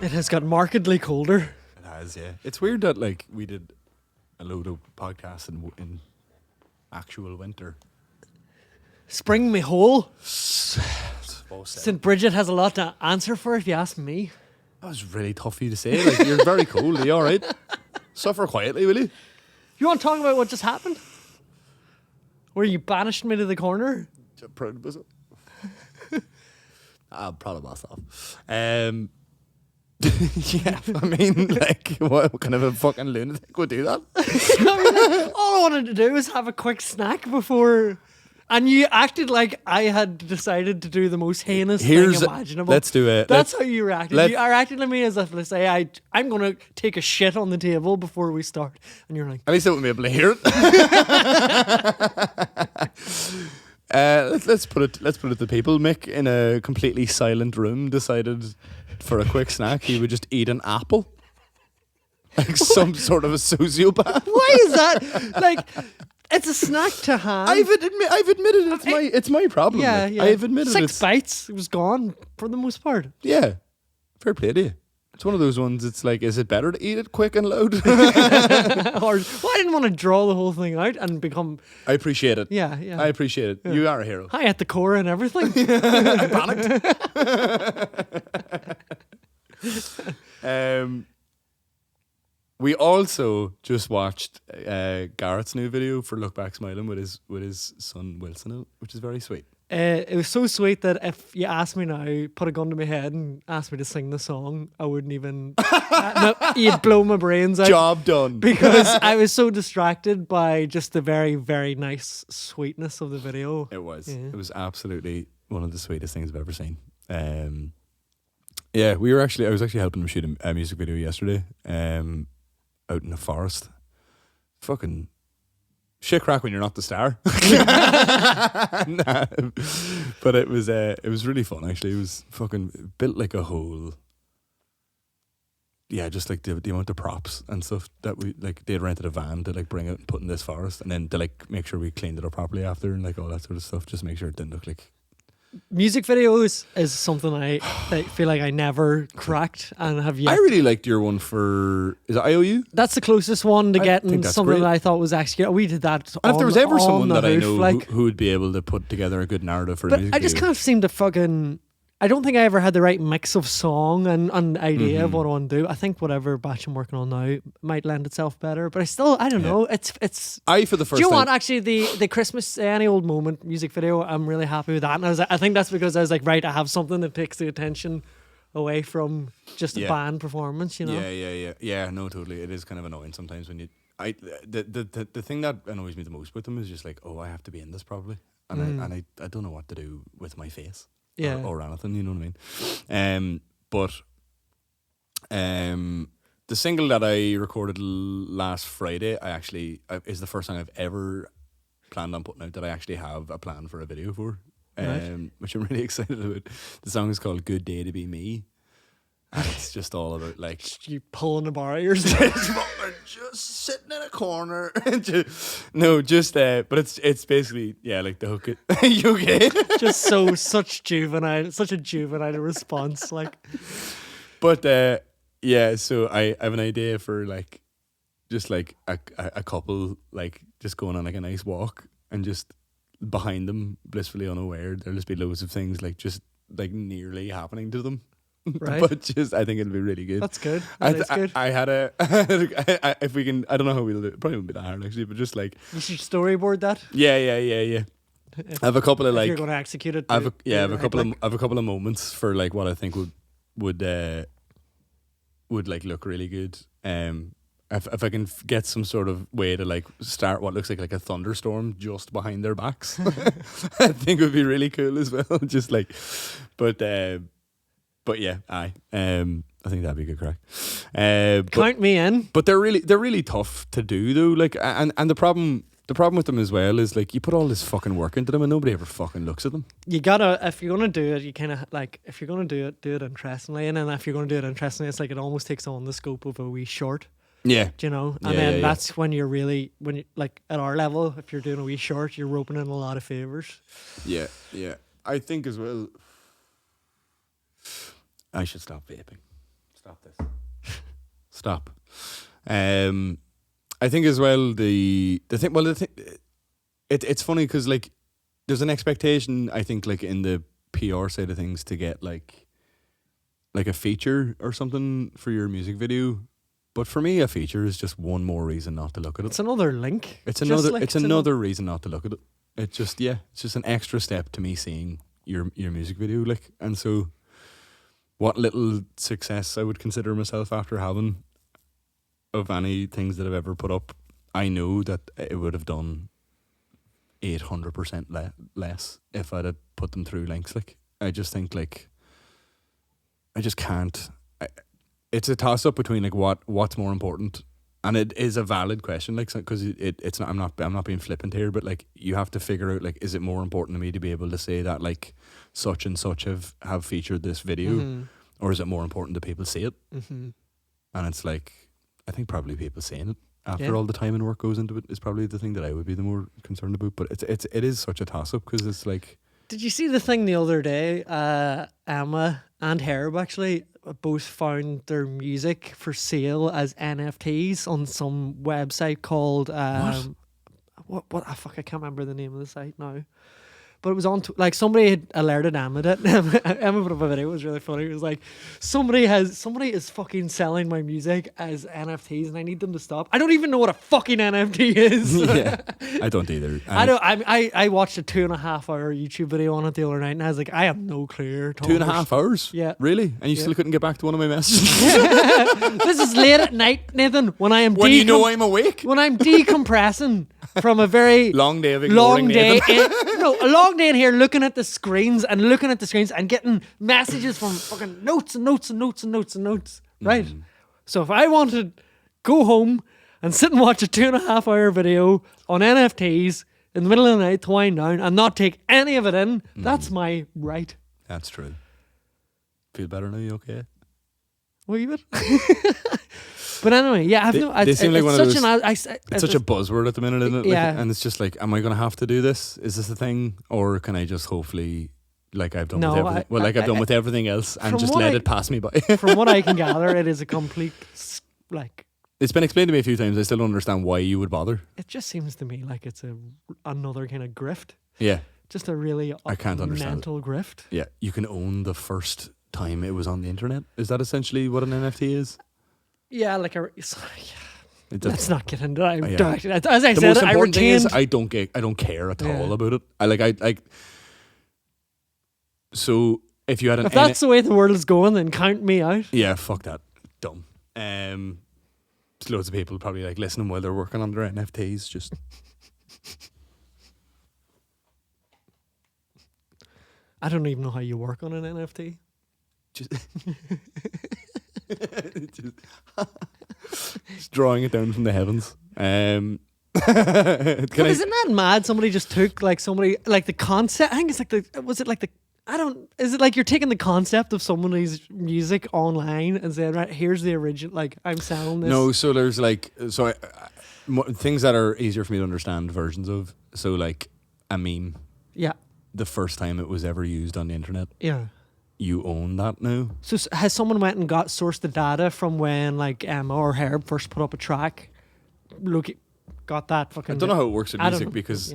It has got markedly colder. It has, yeah. It's weird that like we did a load of podcasts in actual winter. Spring me whole. St. St. Bridget has a lot to answer for if you ask me. That was really tough for you to say. Like, you're very cold. Are you all right? Suffer quietly, will you? You want to talk about what just happened? Where you banished me to the corner? Proud of myself. I'm proud of myself. Yeah, I mean, like, what kind of a fucking lunatic would do that? All I wanted to do was have a quick snack before, and you acted like I had decided to do the most heinous thing imaginable. Let's do it. That's how you reacted. You are acting to me as if, let's say, I'm going to take a shit on the table before we start, and you're like, at least I wouldn't be able to hear it. Let's put it to people. Mick, in a completely silent room, decided for a quick snack he would just eat an apple, like some sort of a sociopath. Why is that? Like, it's a snack to have. I've admitted it's my problem. Yeah, like, yeah. I've admitted 6 bites, it was gone for the most part. Yeah, fair play to you. It's one of those ones. It's like, is it better to eat it quick and loud? Or I didn't want to draw the whole thing out and become. I appreciate it. Yeah, yeah. I appreciate it. Yeah. You are a hero. High at the core and everything. I panicked. We also just watched Garrett's new video for Look Back Smiling with his son Wilson in it, which is very sweet. It was so sweet that if you asked me now, put a gun to my head and asked me to sing the song, I wouldn't even. No, you'd blow my brains out. Job done. Because I was so distracted by just the very, very nice sweetness of the video. It was. Yeah. It was absolutely one of the sweetest things I've ever seen. Yeah, I was actually helping him shoot a music video yesterday, out in the forest. Fucking shit crack when you're not the star. Nah. But it was really fun actually. It was fucking built like a whole. Yeah, just like the amount of props and stuff that we like. They had rented a van to like bring out and put in this forest, and then to like make sure we cleaned it up properly after and like all that sort of stuff. Just make sure it didn't look like. Music videos is something I feel like I never cracked and have yet. I really liked your one for, is it IOU? That's the closest one to getting something great. that I thought was actually. We did that. And if there was ever someone that I hoof, know like, who would be able to put together a good narrative for a but music I just video. can't seem to fucking. I don't think I ever had the right mix of song and idea of what I want to do. I think whatever batch I'm working on now might lend itself better, but I don't know. It's. I for the first. Do you know time, what? Actually, the Christmas Any Old Moment music video, I'm really happy with that. And I think that's because I was like, right, I have something that takes the attention away from just a band performance. You know? Yeah. No, totally. It is kind of annoying sometimes when you. The thing that annoys me the most with them is just like, oh, I have to be in this probably, and I don't know what to do with my face. Yeah. Or anything, you know what I mean? But the single that I recorded last Friday, is the first time I've ever planned on putting out that I actually have a plan for a video for, which I'm really excited about. The song is called Good Day to Be Me. And it's just all about like you pulling the barriers. just sitting in a corner. But it's basically like the hook. You okay? Just such a juvenile response, like. But so I have an idea for like, just like a couple like just going on like a nice walk and just behind them, blissfully unaware, there'll just be loads of things like just like nearly happening to them. Right. But just, I think it'll be really good. That's good. That's good. I had if we can, I don't know how we'll do it. Probably won't be that hard actually, but just like. You should storyboard that. Yeah. I have a couple of like. If you're going to execute it. I have a couple of moments for like what I think would like look really good. If I can get some sort of way to like start what looks like a thunderstorm just behind their backs, I think it would be really cool as well. Just like, but yeah, I think that'd be a good crack. Count me in. But they're really tough to do though. Like, and the problem the problem with them as well is like you put all this fucking work into them and nobody ever fucking looks at them. You gotta, if you're gonna do it, you kind of like, if you're gonna do it interestingly, and then if you're gonna do it interestingly, it's like it almost takes on the scope of a wee short. Yeah. Do you know? Yeah, And then yeah. that's when you're really, when you, like at our level, if you're doing a wee short, you're roping in a lot of favours. Yeah, yeah. I think as well. I should stop vaping. Stop this. Stop. I think as well the thing. Well, it's funny because like there's an expectation. I think like in the PR side of things to get like a feature or something for your music video. But for me, a feature is just one more reason not to look at it. It's another link. It's another reason not to look at it. It's just it's just an extra step to me seeing your music video, like. And so, what little success I would consider myself after having of any things that I've ever put up, I know that it would have done 800% less if I'd have put them through links. Like, I just think like I just can't. It's a toss up between like what's more important, and it is a valid question, like, because it's not. I'm not being flippant here, but like you have to figure out like, is it more important to me to be able to say that like such and such have featured this video, or is it more important that people see it? And it's like, I think probably people seeing it after all the time and work goes into it is probably the thing that I would be the more concerned about. But it is such a toss up because it's like. Did you see the thing the other day? Emma and Herb actually both found their music for sale as NFTs on some website called what I can't remember the name of the site now. But it was on like somebody had alerted Emma that Emma put up a video. It was really funny. It was like somebody is fucking selling my music as NFTs and I need them to stop. I don't even know what a fucking NFT is. Yeah, I don't either. I watched a 2.5 hour YouTube video on it the other night and I was like, I have no clue. 2.5 hours? Yeah. Really? And you still couldn't get back to one of my messages? This is late at night, Nathan, when I am you know I'm awake? When I'm decompressing from a very long day of ignoring Nathan. A long day in here looking at the screens and getting messages from fucking notes, right? So if I want to go home and sit and watch a 2.5 hour video on NFTs in the middle of the night to wind down and not take any of it in, that's my right. That's true. Feel better now? You okay? Wee bit. But anyway, yeah, they seem like one of those. It's such a just buzzword at the minute, isn't it? Yeah. Like, and it's just like, am I going to have to do this? Is this a thing, or can I just hopefully, like I've done with everything, with everything else, and just let it pass me by? From what I can gather, it is a complete like. It's been explained to me a few times. I still don't understand why you would bother. It just seems to me like it's another kind of grift. Yeah. Just a really I can't understand mental grift. Yeah, you can own the first time it was on the internet. Is that essentially what an NFT is? Yeah, like let's not get into that. Yeah. As I the said, most important thing is I I don't care at all about it. I like. So if you had if that's the way the world is going, then count me out. Yeah, fuck that. Dumb. Loads of people probably like listening while they're working on their NFTs. Just. I don't even know how you work on an NFT. Just drawing it down from the heavens. Isn't that mad? Somebody just took like the concept. I think it's like is it like you're taking the concept of somebody's music online and saying, right, here's the original, like I'm selling this. No, so there's like, things that are easier for me to understand versions of. So like a meme. Yeah. The first time it was ever used on the internet. Yeah. You own that now. So has someone went and sourced the data from when like Emma or Herb first put up a track? Got that fucking. I don't know how it works with music because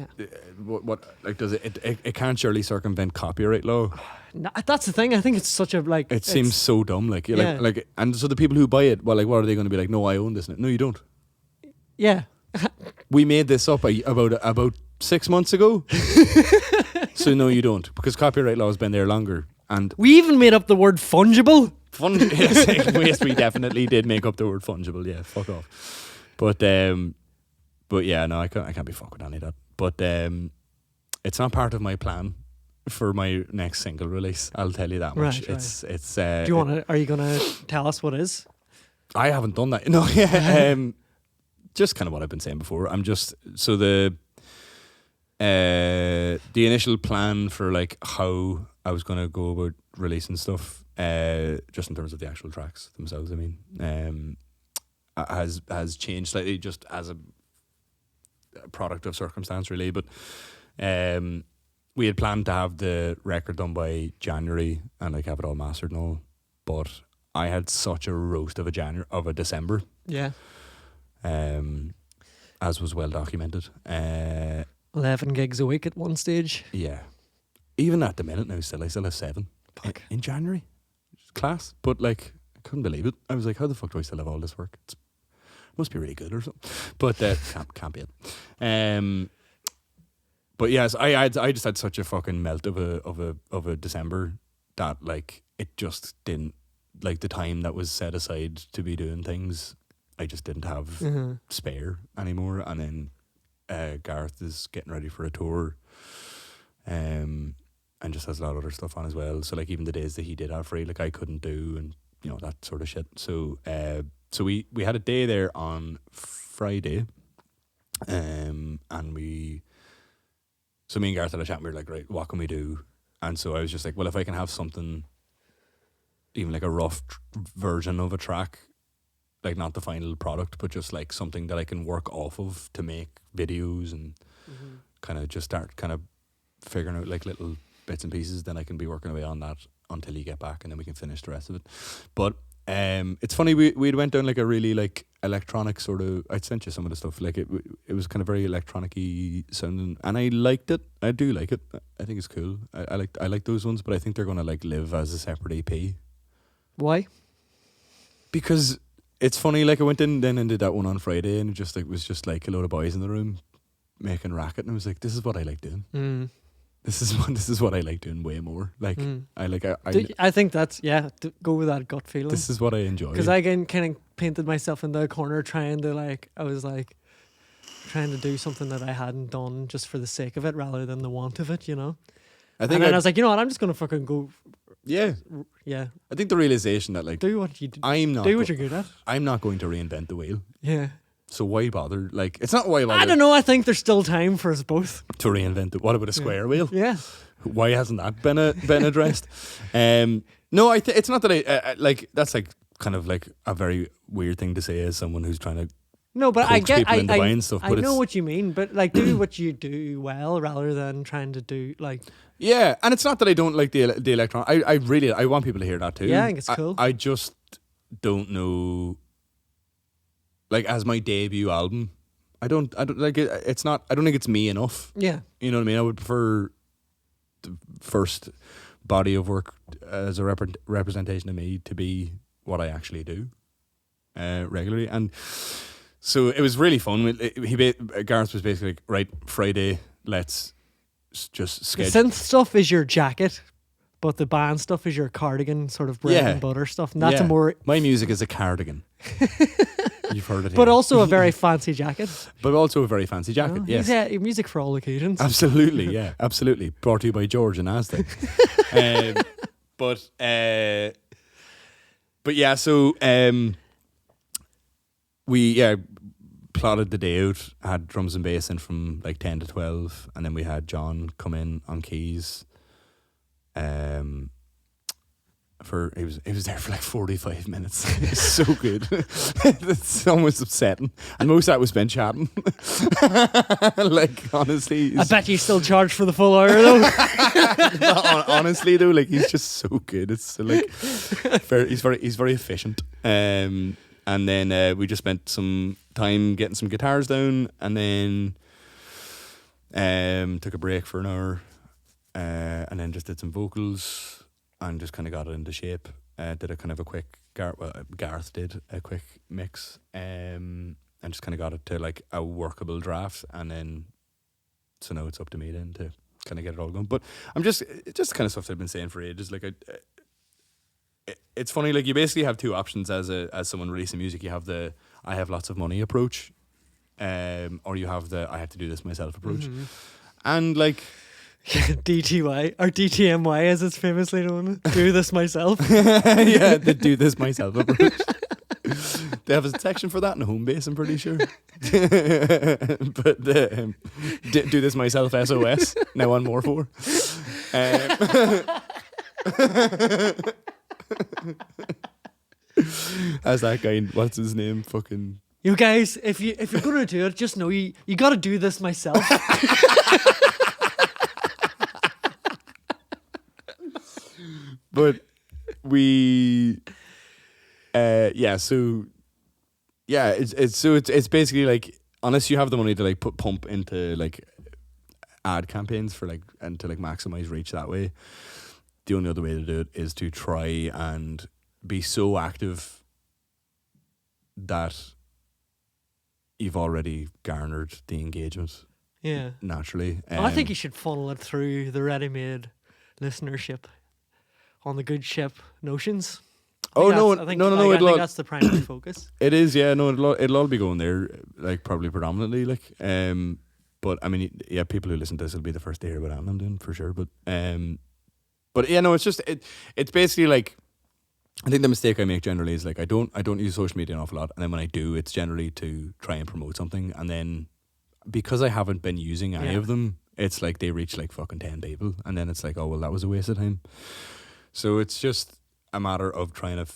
what like does it can't surely circumvent copyright law. No, that's the thing. I think it's such a like. It seems so dumb. Like and so the people who buy it, well, like, what are they going to be like? No, I own this. No, you don't. Yeah. We made this up about 6 months ago. So no, you don't, because copyright law has been there longer. And we even made up the word fungible. Yes, we definitely did make up the word fungible. Yeah, fuck off. But yeah, no, I can't be fucked with any of that. But it's not part of my plan for my next single release. I'll tell you that much. Right. It's. Do you want to? Are you gonna tell us what it is? I haven't done that. No, yeah. just kind of what I've been saying before. I'm just so the initial plan for like how I was going to go about releasing stuff, just in terms of the actual tracks themselves. I mean, has changed slightly just as a product of circumstance, really. But we had planned to have the record done by January and like have it all mastered and all, but I had such a roast of a December. Yeah. As was well documented. 11 gigs a week at one stage. Yeah. Even at the minute now, I still have 7 in January. Class. But like, I couldn't believe it. I was like, how the fuck do I still have all this work? It must be really good or something. But can't be it. But yes, I just had such a fucking melt of a December that like it just didn't, like the time that was set aside to be doing things, I just didn't have spare anymore. And then Gareth is getting ready for a tour, and just has a lot of other stuff on as well. So like even the days that he did have free, like I couldn't do, and you know, that sort of shit. So so we had a day there on Friday, and so me and Gareth had a chat and we were like, right, what can we do? And so I was just like, well, if I can have something, even like a rough version of a track, like not the final product, but just like something that I can work off of to make videos and kind of just start kind of figuring out like little bits and pieces, then I can be working away on that until you get back, and then we can finish the rest of it. But it's funny, we went down like a really like electronic sort of, I sent you some of the stuff, like it was kind of very electronic-y sounding, and I liked it. I do like it. I think it's cool. I like those ones, but I think they're going to like live as a separate EP. Why? Because it's funny, like I went in then and did that one on Friday, and it was just like a load of boys in the room making racket, and I was like, this is what I like doing. This is what I like doing way more. Like I think that's go with that gut feeling. This is what I enjoy. Because I kind of painted myself in the corner trying to do something that I hadn't done just for the sake of it rather than the want of it, you know. I was like, you know what, I'm just gonna fucking go. Yeah. I think the realization that like do what you do. Do what you're good at. I'm not going to reinvent the wheel. Yeah. So why bother? Like, it's not why bother. I don't know. I think there's still time for us both to reinvent it. What about a square wheel? Yeah. Why hasn't that been addressed? No, it's not that I like. That's like kind of like a very weird thing to say as someone who's trying to. No, but I get. I know what you mean, but like, do what you do well rather than trying to do like. Yeah, and it's not that I don't like the electron. I want people to hear that too. Yeah, I think it's cool. I just don't know. Like, as my debut album, I don't like it. It's not. I don't think it's me enough. Yeah, you know what I mean. I would prefer the first body of work as a representation of me to be what I actually do regularly, and so it was really fun. Gareth was basically like, right, Friday, let's just schedule. The synth stuff is your jacket, but the band stuff is your cardigan, sort of bread and butter stuff. And that's a more. My music is a cardigan. You've heard it here. But also a very fancy jacket. Yes. Yeah, music for all occasions. Absolutely, yeah, absolutely. Brought to you by George and Aztec. But yeah, so we plotted the day out, had drums and bass in from like 10 to 12, and then we had John come in on keys. He was there for like 45 minutes. It's so good. It's almost upsetting. And most of that was spent chatting. Like, honestly. I bet you still charge for the full hour though. Honestly though, like, he's just so good. It's like he's very efficient. And then we just spent some time getting some guitars down, and then took a break for an hour, and then just did some vocals and just kind of got it into shape. Did a kind of a quick Gareth did a quick mix, and just kind of got it to like a workable draft, and then so now it's up to me then to kind of get it all going. But I'm just the kind of stuff that I've been saying for ages. Like it's funny, like you basically have two options as someone releasing music. You have the I have lots of money approach, or you have the I have to do this myself approach, and like. DTY or DTMY as it's famously known. Do this myself. Yeah, the do this myself approach. They have a section for that in home base, I'm pretty sure. But do this myself SOS. Now on more for. As that guy, what's his name? Fucking. You guys, if you're gonna do it, just know you got to do this myself. But we, it's basically like, unless you have the money to like pump into like ad campaigns for like and to like maximize reach that way, the only other way to do it is to try and be so active that you've already garnered the engagement. Yeah, naturally. I think you should funnel it through the ready-made listenership on the good ship Notions. No! I think that's the primary focus. It is, yeah. No, it'll all be going there, like probably predominantly, like. But I mean, yeah, people who listen to this will be the first to hear what I'm doing for sure. But yeah, no, it's just it's basically like, I think the mistake I make generally is like I don't use social media an awful lot, and then when I do, it's generally to try and promote something, and then because I haven't been using any of them, it's like they reach like fucking 10 people, and then it's like, oh well, that was a waste of time. So it's just a matter of trying to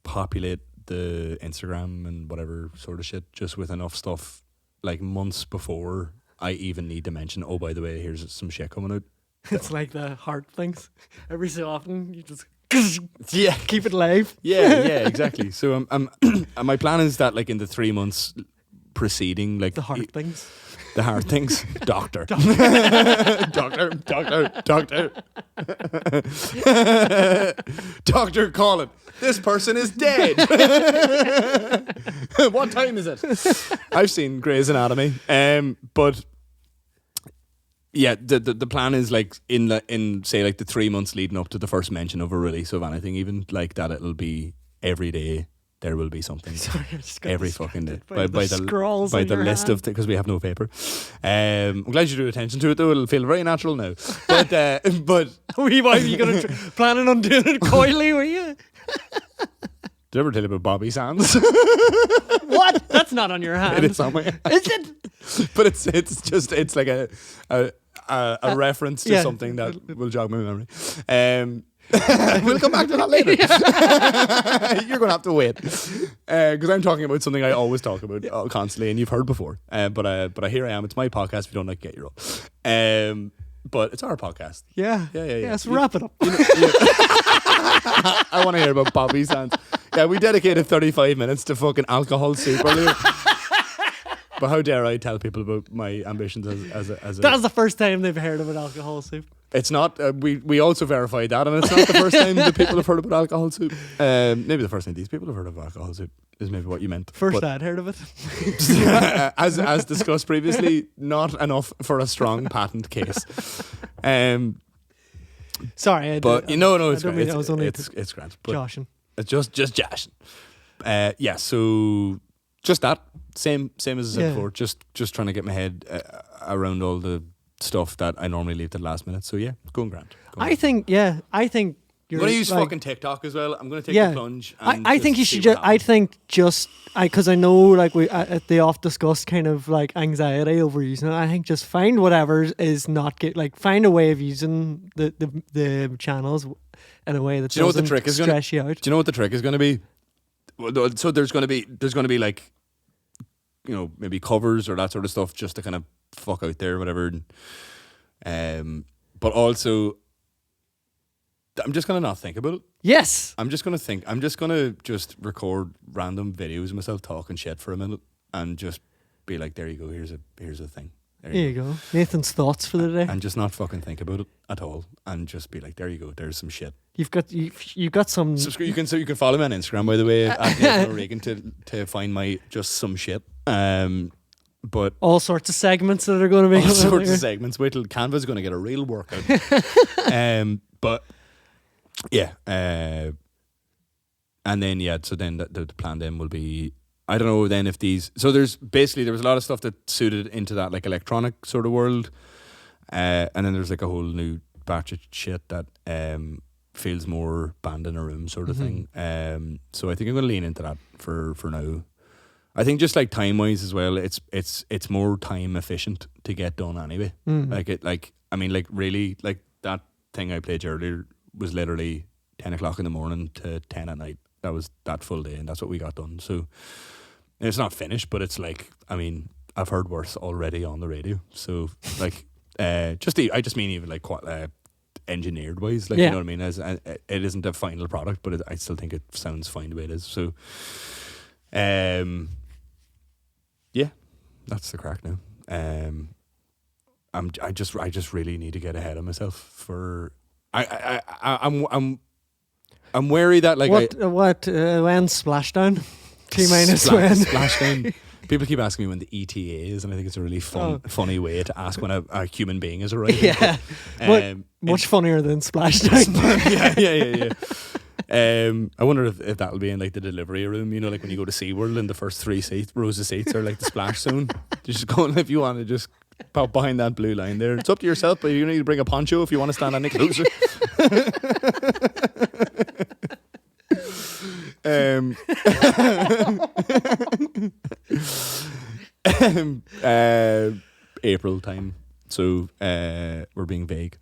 populate the Instagram and whatever sort of shit just with enough stuff like months before I even need to mention, oh, by the way, here's some shit coming out. It's like the heart things. Every so often you just keep it live. Yeah, exactly. So my plan is that like in the 3 months preceding like the heart things. The hard things. Doctor. Doctor, call it. This person is dead. What time is it? I've seen Grey's Anatomy. But yeah, the plan is like in say like the 3 months leading up to the first mention of a release of anything, even like that, it'll be every day. There will be something. Sorry, I just got every fucking day by the list of because we have no paper. I'm glad you drew attention to it though. It'll feel very natural now. But were you planning on doing it coyly? Were you? Did I ever tell you about Bobby Sands? What? That's not on your hand. It's on my hand. Is it? But it's like a reference to something that will jog my memory. We'll come back to that later. You're going to have to wait because I'm talking about something I always talk about constantly, and you've heard before. But here I am. It's my podcast. If you don't like, get your own. But it's our podcast. Yeah. Let's wrap it up. I want to hear about Bobby Sands. Yeah, we dedicated 35 minutes to fucking alcohol soup earlier. But how dare I tell people about my ambitions as a That's the first time they've heard of an alcohol soup. It's not. We also verified that, and it's not the first time that people have heard about alcohol soup. Maybe the first time these people have heard of alcohol soup is maybe what you meant. First I'd heard of it. As discussed previously, not enough for a strong patent case. Sorry, it's grand. It's grand. Joshing. It's just joshing. Yeah. So just that same as I said before. Just trying to get my head around all the stuff that I normally leave to the last minute. So yeah, going grand. I think you're going to use fucking TikTok as well. I'm going to take the plunge. And I think you should because I know like they oft discuss kind of like anxiety over using it. I think just find whatever is not find a way of using the channels in a way that doesn't stress you out. Do you know what the trick is going to be? So there's going to be like, you know, maybe covers or that sort of stuff just to kind of fuck out there, whatever. But also, I'm just gonna not think about it. Yes, I'm just gonna record random videos of myself talking shit for a minute and just be like, there you go, here's a thing. There you go. Nathan's thoughts for the day. And just not fucking think about it at all, and just be like, there you go, there's some shit. You've got some. You can follow me on Instagram, by the way, at Nathan O'Regan to find my just some shit. But all sorts of segments that are going to be all sorts of segments. Wait till Canva's going to get a real workout. But yeah, and then so then the plan then will be, I don't know then if these, so there was a lot of stuff that suited into that like electronic sort of world, and then there's like a whole new batch of shit that feels more band in a room sort of thing. So I think I'm going to lean into that for now. I think just like time wise as well, it's more time efficient to get done anyway. Really, like that thing I played earlier was literally 10 o'clock in the morning to 10 at night. That was that full day, and that's what we got done. So it's not finished, but it's like, I mean, I've heard worse already on the radio. So like, I just mean even like quite engineered wise, like, you know what I mean. As it isn't a final product, but I still think it sounds fine the way it is. So, yeah, that's the crack now. I just really need to get ahead of myself for. I'm wary that like when splashdown T-minus when splashdown. People keep asking me when the ETA is, and I think it's a really funny way to ask when a human being is arriving. Yeah, but, much funnier than splashdown. I wonder if that'll be in like the delivery room. You know, like when you go to SeaWorld and the first 3 rows of seats are like the splash zone. Just go, if you want to just pop behind that blue line there. It's up to yourself, but you need to bring a poncho if you want to stand any closer. April time, so we're being vague.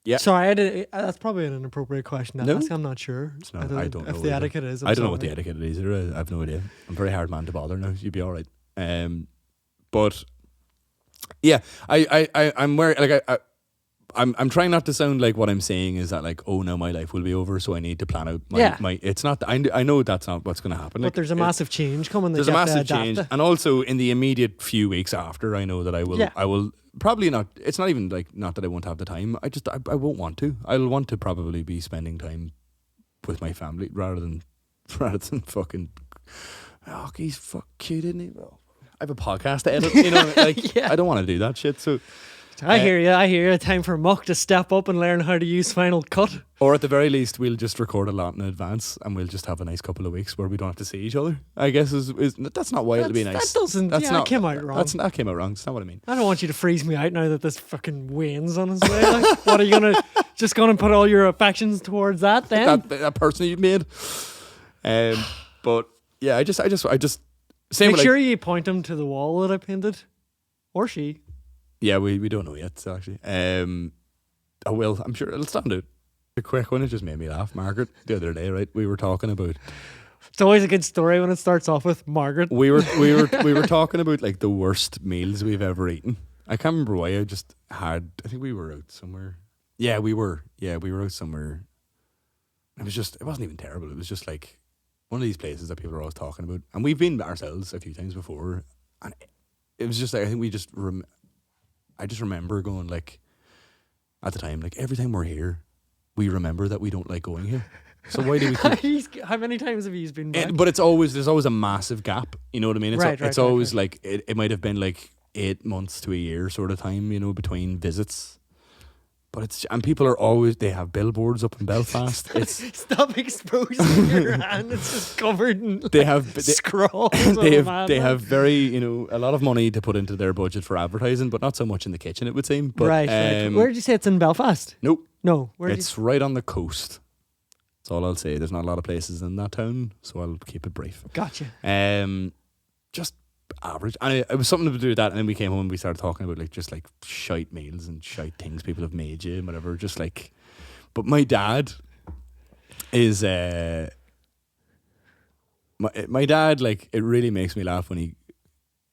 Yeah. Sorry, that's probably an inappropriate question to ask. I'm not sure. I don't know if the etiquette is. I don't know what the etiquette is either. I have no idea. I'm a very hard man to bother now. You'd be all right. But yeah, I'm worried. Like I'm trying not to sound like what I'm saying is that like, oh no, my life will be over, so I need to plan out my it's not. I know that's not what's going to happen. But there's a massive change coming. There's a massive change, and also in the immediate few weeks after, I know that I will probably not. It's not even like, not that I won't have the time. I won't want to. I'll want to probably be spending time with my family rather than fucking. Oh, he's fuck cute, isn't he? Well, I have a podcast to edit. You know, like I don't want to do that shit. So. I hear you. Time for Muck to step up and learn how to use Final Cut. Or at the very least, we'll just record a lot in advance, and we'll just have a nice couple of weeks where we don't have to see each other. I guess is that's not why it'll be nice. That came out wrong. That came out wrong. That's not what I mean. I don't want you to freeze me out now that this fucking Wayne's on his way. Like, what are you gonna put all your affections towards that then? That person you made. But yeah, I just make sure you point him to the wall that I painted, or she. Yeah, we don't know yet, so actually. I will. I'm sure it'll stand out. A quick one, it just made me laugh. Margaret, the other day, right? We were talking about. It's always a good story when it starts off with Margaret. We were talking about like the worst meals we've ever eaten. I can't remember why. I just had. I think we were out somewhere. Yeah, we were out somewhere. It wasn't even terrible. It was just like one of these places that people are always talking about, and we've been ourselves a few times before, and it was just like, I think we just. I just remember going like, at the time, like every time we're here, we remember that we don't like going here. So why do we keep... How many times have you been back? But there's always a massive gap. You know what I mean? It's always like, it might have been like 8 months to a year sort of time, you know, between visits. But and people are always, they have billboards up in Belfast. Stop exposing your hand. It's just covered in scrolls. They have very, you know, a lot of money to put into their budget for advertising, but not so much in the kitchen, it would seem. But, right. Where did you say it's in Belfast? Nope. No. It's right on the coast. That's all I'll say. There's not a lot of places in that town, so I'll keep it brief. Gotcha. Just average, and it was something to do with that, and then we came home and we started talking about like just like shite meals and shite things people have made you and whatever, just like. But my dad is my dad, like, it really makes me laugh when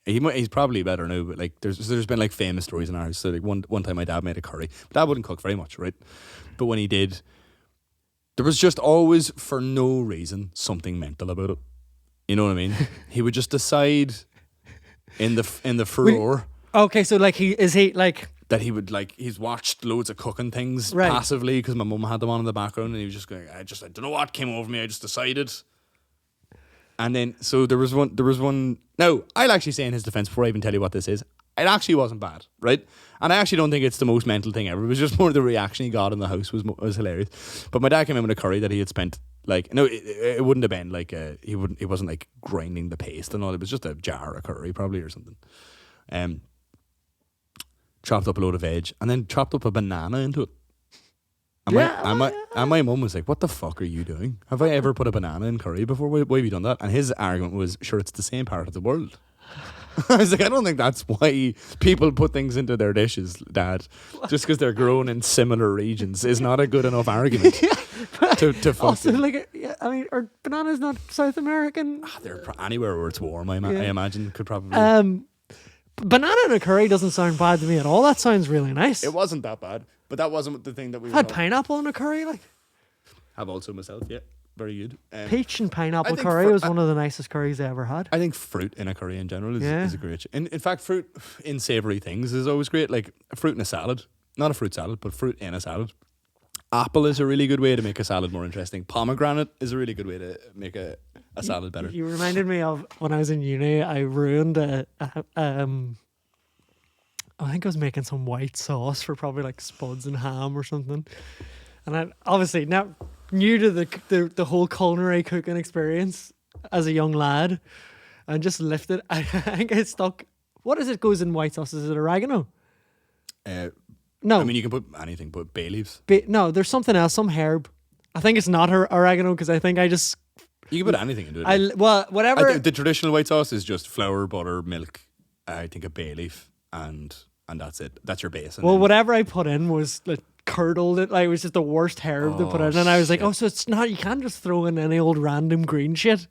he's probably better now, but like there's been like famous stories in our house. So like one time my dad made a curry. My dad wouldn't cook very much, right? But when he did, there was just always, for no reason, something mental about it. You know what I mean? He would just decide in the furore. Okay, so like that he would, like, he's watched loads of cooking things passively because my mum had them on in the background, and he was just going, I don't know what came over me, I just decided. And then so there was one. Now, I'll actually say in his defense, before I even tell you what this is, it actually wasn't bad, right? And I actually don't think it's the most mental thing ever. It was just more the reaction he got in the house was hilarious. But my dad came in with a curry that he had spent, like, no, it wouldn't have been like he wasn't like grinding the paste and all. It was just a jar of curry probably or something. Chopped up a load of veg and then chopped up a banana into it. And my mum was like, "What the fuck are you doing? Have I ever put a banana in curry before? Why have you done that?" And his argument was, "Sure, it's the same part of the world." I was like, I don't think that's why people put things into their dishes, Dad. Just because they're grown in similar regions is not a good enough argument to fuck. Also, are bananas not South American? They're anywhere where it's warm. I imagine could probably. Banana in a curry doesn't sound bad to me at all. That sounds really nice. It wasn't that bad, but that wasn't the thing that we had pineapple in a curry, like. Have also myself, yeah. Very good. Peach and pineapple curry was one of the nicest curries I ever had. I think fruit in a curry in general is a great. In fact, fruit in savoury things is always great. Like fruit in a salad, not a fruit salad, but fruit in a salad. Apple is a really good way to make a salad more interesting. Pomegranate is a really good way to make a salad better. You reminded me of when I was in uni. I ruined I think I was making some white sauce for probably like spuds and ham or something, and I obviously now. New to the whole culinary cooking experience as a young lad, and just lifted. I think I stuck. What is it goes in white sauce? Is it oregano? No. I mean, you can put anything, but bay leaves. No, there's something else, some herb. I think it's not oregano because I think I just. You can put anything into it. Whatever. The traditional white sauce is just flour, butter, milk. I think a bay leaf, and that's it. That's your base. Well, whatever I put in was like. Curdled it, like it was just the worst herb to put in, and I was like, so it's not, you can't just throw in any old random green shit.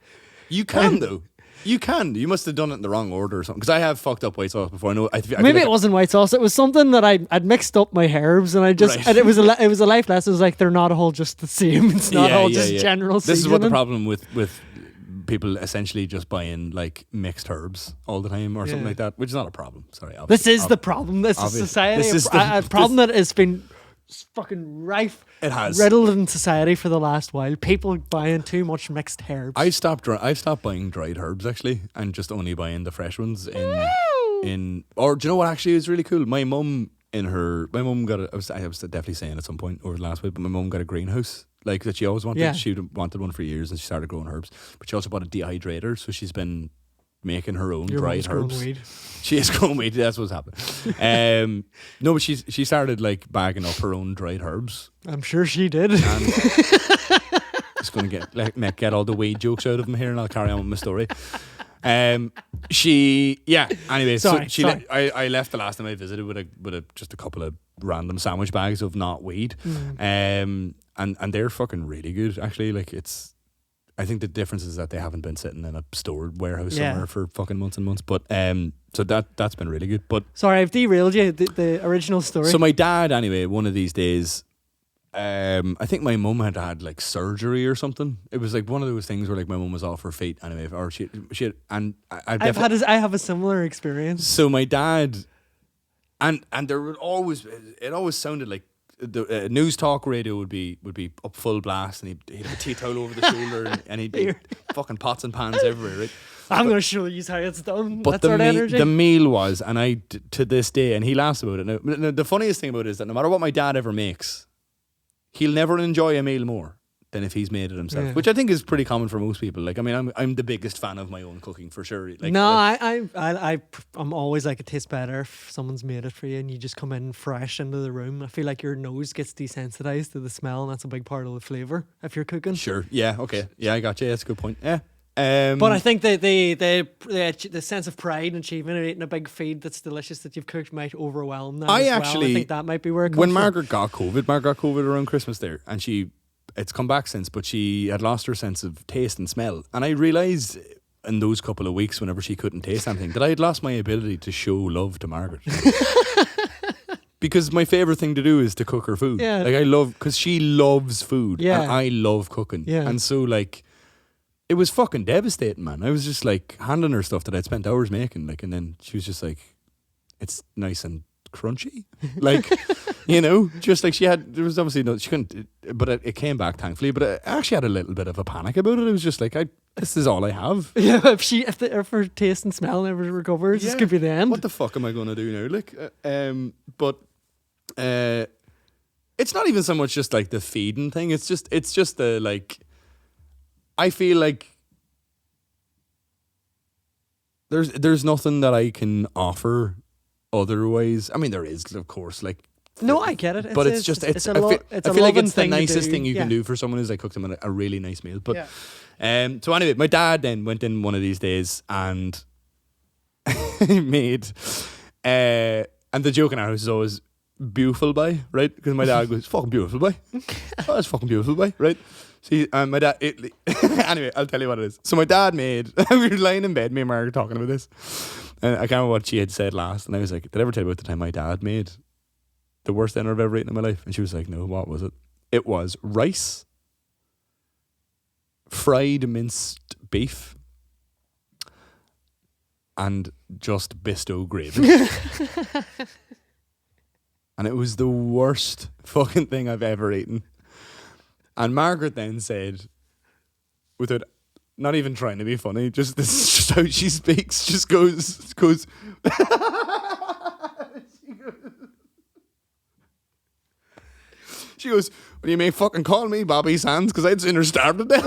You can though. You can. You must have done it in the wrong order or something. Because I have fucked up white sauce before. I know. Maybe it wasn't white sauce. It was something that I'd mixed up my herbs, and and it was a life lesson. It was like they're not all just the same. It's not all just general. This is what the problem with people essentially just buying like mixed herbs all the time or something like that, which is not a problem. Sorry. This is the problem. This is society. This is a problem that has been. Fucking rife. It has riddled in society for the last while. People buying too much mixed herbs. I stopped buying dried herbs actually, and just only buying the fresh ones in. Or do you know what actually is really cool? My mum got I was definitely saying at some point over the last week, but my mum got a greenhouse like that she always wanted. Yeah. She wanted one for years, and she started growing herbs. But she also bought a dehydrator, so she's been making her own dried herbs. Weed. She is growing weed. That's what's happening. No, but she started like bagging up her own dried herbs. I'm sure she did. Just going to get all the weed jokes out of him here, and I'll carry on with my story. Anyway, sorry. I left the last time I visited with just a couple of random sandwich bags of not weed, and they're fucking really good actually. Like I think the difference is that they haven't been sitting in a stored warehouse somewhere for fucking months and months. But so that's been really good. But sorry, I've derailed you. The original story. So my dad, anyway, one of these days, I think my mum had like surgery or something. It was like one of those things where like my mum was off her feet anyway, or she had, and I have a similar experience. So my dad, and there would always sounded like. The news talk radio would be up full blast, and he'd have a tea towel over the shoulder, and he'd be fucking pots and pans everywhere, right? I'm going to show you how it's done. But the meal was, and to this day, and he laughs about it. Now, the funniest thing about it is that no matter what my dad ever makes, he'll never enjoy a meal more than if he's made it himself, which I think is pretty common for most people. Like, I mean, I'm the biggest fan of my own cooking for sure. Like, I'm always like, it tastes better if someone's made it for you and you just come in fresh into the room. I feel like your nose gets desensitized to the smell, and that's a big part of the flavour if you're cooking. Sure. Yeah. Okay. Yeah, I got you. That's a good point. Yeah. But I think the sense of pride and achievement of eating a big feed that's delicious that you've cooked might overwhelm that. I think that might be where it comes when from. Margaret got COVID around Christmas there, and it's come back since, but she had lost her sense of taste and smell. And I realised in those couple of weeks, whenever she couldn't taste anything, that I had lost my ability to show love to Margaret. Because my favourite thing to do is to cook her food. Yeah. Like because she loves food, and I love cooking. Yeah. And so like, it was fucking devastating, man. I was just like handing her stuff that I'd spent hours making, like, and then she was just like, it's nice and crunchy, like, you know, just like there was obviously no, she couldn't, but it came back thankfully. But I actually had a little bit of a panic about it. It was just like, this is all I have. Yeah, if her taste and smell never recovers, this could be the end. What the fuck am I going to do now? Like, but it's not even so much just like the feeding thing. It's just the like, I feel like there's nothing that I can offer otherwise. I mean, there is, of course, like No, I get it. But it's just it's a I feel, it's I a feel like loving it's the thing to nicest do. thing you can do for someone is like cook them a really nice meal. But so anyway, my dad then went in one of these days and he made and the joke in our house is always beautiful boy, right? Because my dad goes, fucking beautiful boy. Oh, that's fucking beautiful boy, right? See, my dad anyway, I'll tell you what it is. So my dad made we were lying in bed, me and Margaret talking about this. And I can't remember what she had said last, and I was like, did I ever tell you about the time my dad made the worst dinner I've ever eaten in my life? And she was like, no, what was it? It was rice, fried minced beef, and just Bisto gravy. And it was the worst fucking thing I've ever eaten. And Margaret then said, without not even trying to be funny, just this is just how she speaks, just goes she goes, well, you may fucking call me Bobby Sands because I'd sooner starve to death.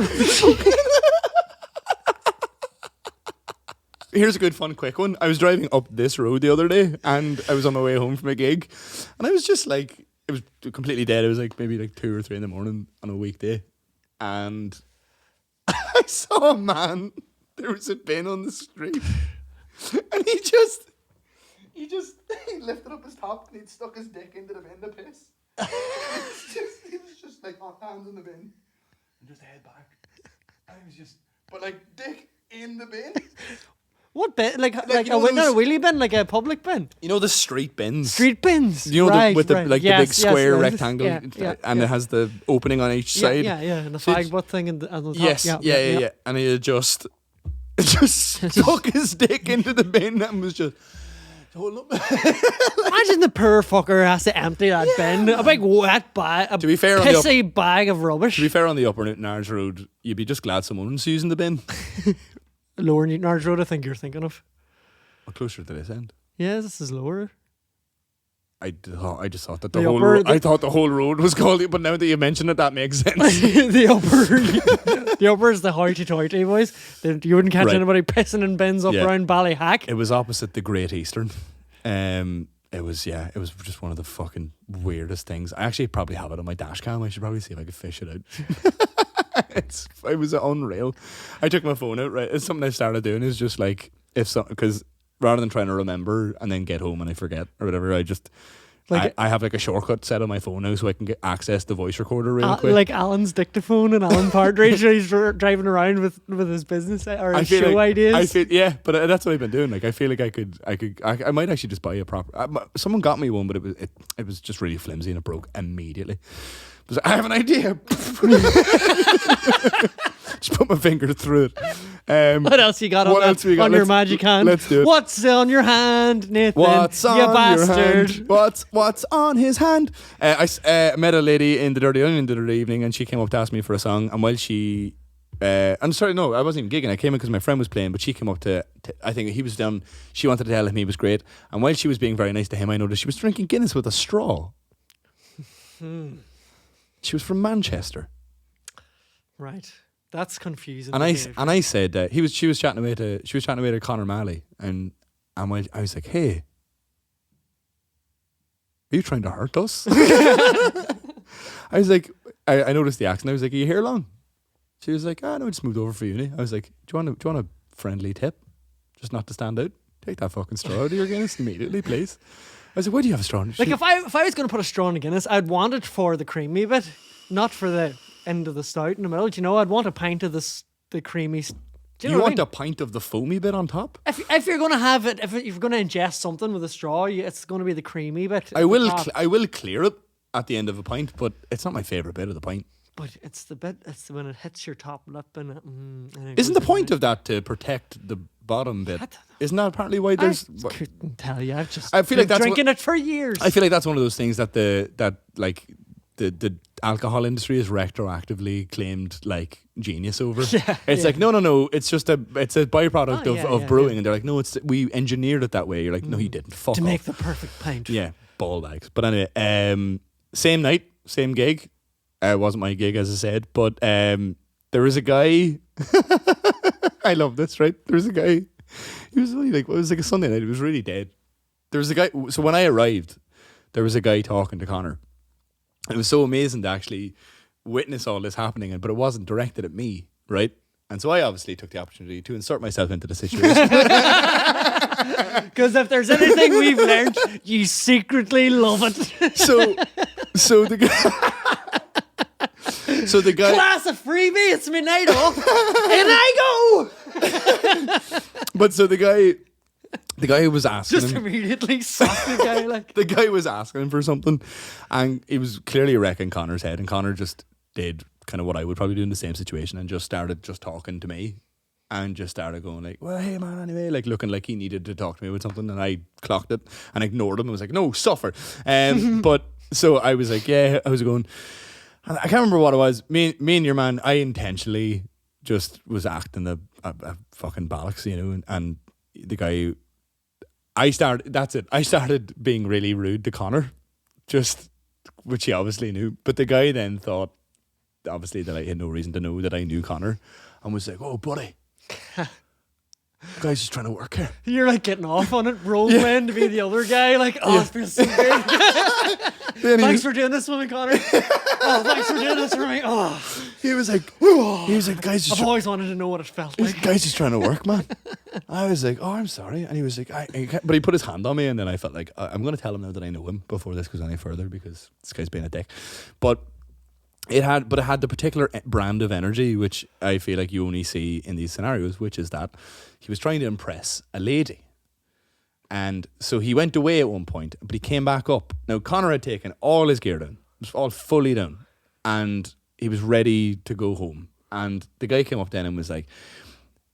Here's a good fun quick one. I was driving up this road the other day and I was on my way home from a gig and I was just like, it was completely dead. It was like maybe like 2 or 3 in the morning on a weekday and I saw a man, there was a bin on the street and he lifted up his top and he'd stuck his dick into the bin to piss. He was just like on hands in the bin and just head back. And he was just, but like dick in the bin. What bin? Like you know not a wheelie bin, like a public bin. You know the street bins? Street bins. You know right, with the right. like Yes, the big square yes, rectangle and it has the opening on each side. Yeah, and the fag butt thing and on the top. Yes, yeah. And he just stuck his dick into the bin and was just hold up. Imagine the poor fucker has to empty that bin. A big wet bag, to be fair, pissy bag of rubbish. To be fair, on the Upper Newton Ards Road, you'd be just glad someone's using the bin. Lower Newton Ards Road, I think you're thinking of. Or closer to this end. Yeah, this is lower. I just thought that I thought the whole road was called it, but now that you mention it, that makes sense. the upper is the hoity-toity, boys. You wouldn't catch anybody pissing in bins up around Ballyhack. It was opposite the Great Eastern. It was just one of the fucking weirdest things. I actually probably have it on my dash cam. I should probably see if I could fish it out. It was unreal. I took my phone out. Right, it's something I started doing. Is just like because rather than trying to remember and then get home and I forget or whatever, I just I have like a shortcut set on my phone now so I can get access the voice recorder real quick. Like Alan's dictaphone and Alan Partridge, he's driving around with his business or his show ideas. But that's what I've been doing. Like I feel like I might actually just buy a proper. Someone got me one, but it was just really flimsy and it broke immediately. I have an idea. Just put my finger through it. What else you got on your magic hand? Let's do it. What's on your hand, Nathan? What's on you bastard? Your hand? What's on his hand? I met a lady in the Dirty Onion the other evening, and she came up to ask me for a song. And while she, I'm sorry, no, I wasn't even gigging. I came in because my friend was playing, but she came up to I think he was down. She wanted to tell him he was great, and while she was being very nice to him, I noticed she was drinking Guinness with a straw. She was from Manchester. Right. That's confusing. And I said she was chatting about Conor Malley and I was like, hey, are you trying to hurt us? I was like, I noticed the accent. I was like, are you here long? She was like, no, I just moved over for uni. I was like, do you want a friendly tip? Just not to stand out? Take that fucking straw out of your Guinness immediately, please. I was like, why do you have a straw? Like if I was going to put a straw in a Guinness, I'd want it for the creamy bit, not for the end of the stout in the middle. Do you know, I'd want a pint of the creamy. Do you want a pint of the foamy bit on top? If you're going to have it, if you're going to ingest something with a straw, it's going to be the creamy bit. I will clear it at the end of a pint, but it's not my favourite bit of the pint. But it's the bit. It's when it hits your top lip and isn't the point of that to protect the bottom bit? Isn't that apparently why there's? I couldn't tell you. I feel like that's drinking it for years. I feel like that's one of those things that the alcohol industry is retroactively claimed like genius over. It's like no, it's just a byproduct of brewing, and they're like, no, we engineered it that way. You're like, no, you didn't. Fuck to off. Make the perfect pint. Yeah, ball bags. But anyway, same night, same gig. It wasn't my gig, as I said, but there was a guy. I love this, right? There was a guy. He was really it was like a Sunday night. He was really dead. There was a guy. So when I arrived, there was a guy talking to Connor. It was so amazing to actually witness all this happening, but it wasn't directed at me, right? And so I obviously took the opportunity to insert myself into the situation. Because if there's anything we've learned, you secretly love it. So the guy, class of freebie, it's my night off, and I go. But so the guy was asking Just him, immediately sucked the guy like. the guy was asking him for something, and he was clearly wrecking Connor's head, and Connor just did kind of what I would probably do in the same situation, and just started just talking to me, and just started going like, well, hey man, anyway, like looking like he needed to talk to me about something, and I clocked it and ignored him. I was like, no, suffer. But so I was like, yeah, I was going, and I can't remember what it was. Me and your man, I intentionally just was acting a fucking bollocks, you know, and the guy, I started being really rude to Connor, just, which he obviously knew. But the guy then thought, obviously, that I had no reason to know that I knew Connor, and was like, oh, buddy, guy's just trying to work here. You're like getting off on it, role-playing to be the other guy, like, oh, it feels so good. Thanks for doing this with me, Connor. Oh, thanks for doing this for me. Oh. He was like, guys, just I've always wanted to know what it felt like. guy's just trying to work, man. I was like, oh, I'm sorry. And he was like, but he put his hand on me, and then I felt like, I'm going to tell him now that I know him before this goes any further, because this guy's being a dick. But it had the particular brand of energy, which I feel like you only see in these scenarios, which is that he was trying to impress a lady. And so he went away at one point, but he came back up. Now, Connor had taken all his gear down. It was all fully down. And he was ready to go home. And the guy came up then and was like,